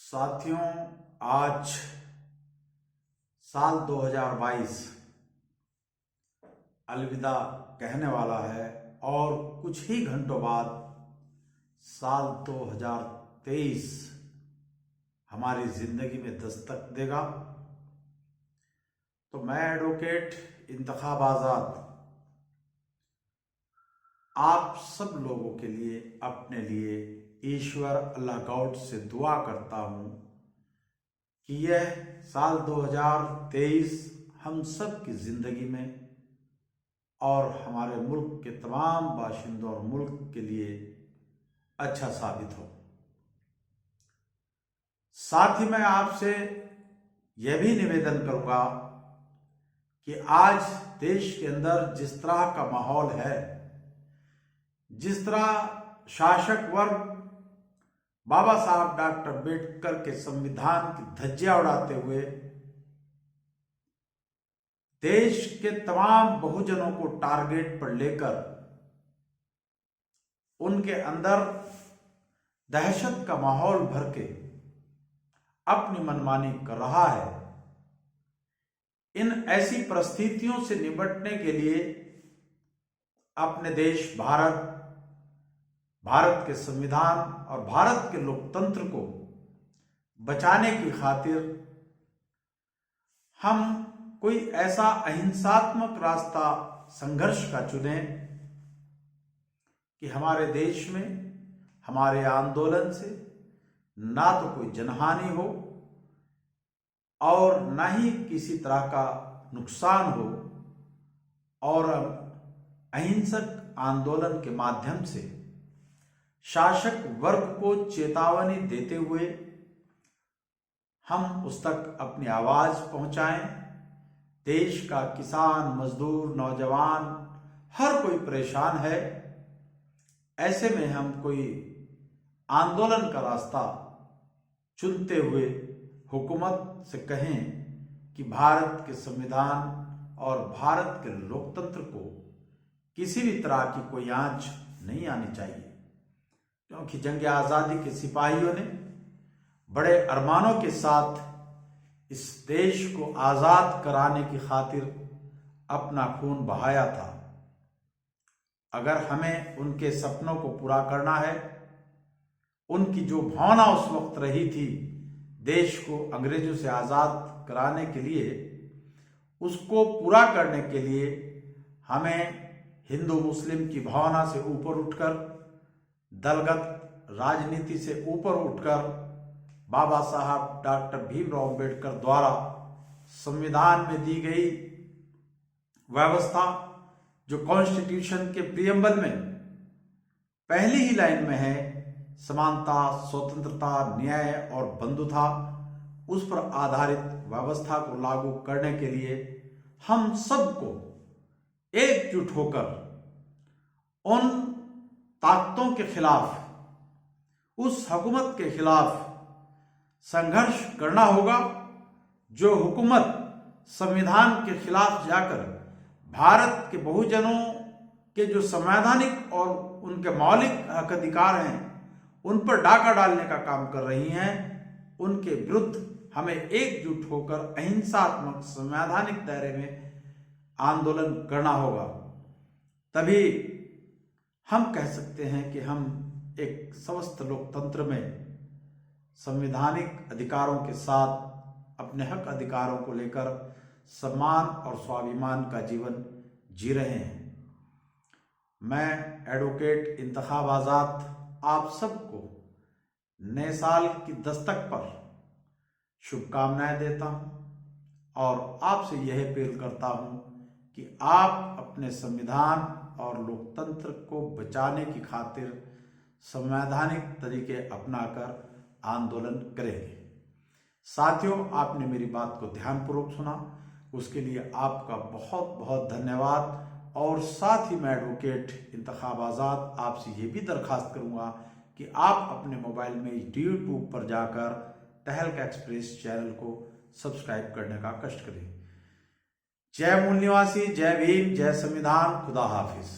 साथियों, आज साल 2022 अलविदा कहने वाला है और कुछ ही घंटों बाद साल 2023 हमारी जिंदगी में दस्तक देगा। तो मैं एडवोकेट इंतखाब आज़ाद आप सब लोगों के लिए, अपने लिए ईश्वर अल्लाह गॉड से दुआ करता हूँ कि यह साल 2023 हम सब की जिंदगी में और हमारे मुल्क के तमाम बाशिंदों और मुल्क के लिए अच्छा साबित हो। साथ ही मैं आपसे यह भी निवेदन करूंगा कि आज देश के अंदर जिस तरह का माहौल है, जिस तरह शासक वर्ग बाबा साहब डॉक्टर अम्बेडकर के संविधान की धज्जियां उड़ाते हुए देश के तमाम बहुजनों को टारगेट पर लेकर उनके अंदर दहशत का माहौल भर के अपनी मनमानी कर रहा है, इन ऐसी परिस्थितियों से निपटने के लिए अपने देश भारत के संविधान और भारत के लोकतंत्र को बचाने की खातिर हम कोई ऐसा अहिंसात्मक रास्ता संघर्ष का चुनें कि हमारे देश में हमारे आंदोलन से ना तो कोई जनहानि हो और ना ही किसी तरह का नुकसान हो, और अहिंसक आंदोलन के माध्यम से शासक वर्ग को चेतावनी देते हुए हम उस तक अपनी आवाज पहुंचाएं। देश का किसान, मजदूर, नौजवान हर कोई परेशान है। ऐसे में हम कोई आंदोलन का रास्ता चुनते हुए हुकूमत से कहें कि भारत के संविधान और भारत के लोकतंत्र को किसी भी तरह की कोई आंच नहीं आनी चाहिए, क्योंकि जंग आज़ादी के सिपाहियों ने बड़े अरमानों के साथ इस देश को आज़ाद कराने की खातिर अपना खून बहाया था। अगर हमें उनके सपनों को पूरा करना है, उनकी जो भावना उस वक्त रही थी देश को अंग्रेजों से आज़ाद कराने के लिए, उसको पूरा करने के लिए हमें हिंदू मुस्लिम की भावना से ऊपर उठकर, दलगत राजनीति से ऊपर उठकर बाबा साहब डॉक्टर भीमराव अम्बेडकर द्वारा संविधान में दी गई व्यवस्था, जो कॉन्स्टिट्यूशन के प्रियम्बल में पहली ही लाइन में है, समानता, स्वतंत्रता, न्याय और बंधुता, उस पर आधारित व्यवस्था को लागू करने के लिए हम सबको एकजुट होकर उन ताकतों के खिलाफ, उस हुकूमत के खिलाफ संघर्ष करना होगा जो हुकूमत संविधान के खिलाफ जाकर भारत के बहुजनों के जो संवैधानिक और उनके मौलिक हक अधिकार हैं उन पर डाका डालने का काम कर रही हैं। उनके विरुद्ध हमें एकजुट होकर अहिंसात्मक संवैधानिक दायरे में आंदोलन करना होगा। तभी हम कह सकते हैं कि हम एक स्वस्थ लोकतंत्र में संवैधानिक अधिकारों के साथ अपने हक अधिकारों को लेकर सम्मान और स्वाभिमान का जीवन जी रहे हैं। मैं एडवोकेट इंतखाब आज़ाद आप सबको नए साल की दस्तक पर शुभकामनाएं देता हूं और आपसे यह अपील करता हूं कि आप अपने संविधान और लोकतंत्र को बचाने की खातिर संवैधानिक तरीके अपनाकर आंदोलन करेंगे। साथियों, आपने मेरी बात को ध्यानपूर्वक सुना, उसके लिए आपका बहुत बहुत धन्यवाद। और साथ ही मैं एडवोकेट इंतखाब आज़ाद आपसे ये भी दरखास्त करूंगा कि आप अपने मोबाइल में यूट्यूब पर जाकर तहलका एक्सप्रेस चैनल को सब्सक्राइब करने का कष्ट करें। जय मूल निवासी, जय भीम, जय संविधान, खुदा हाफिज।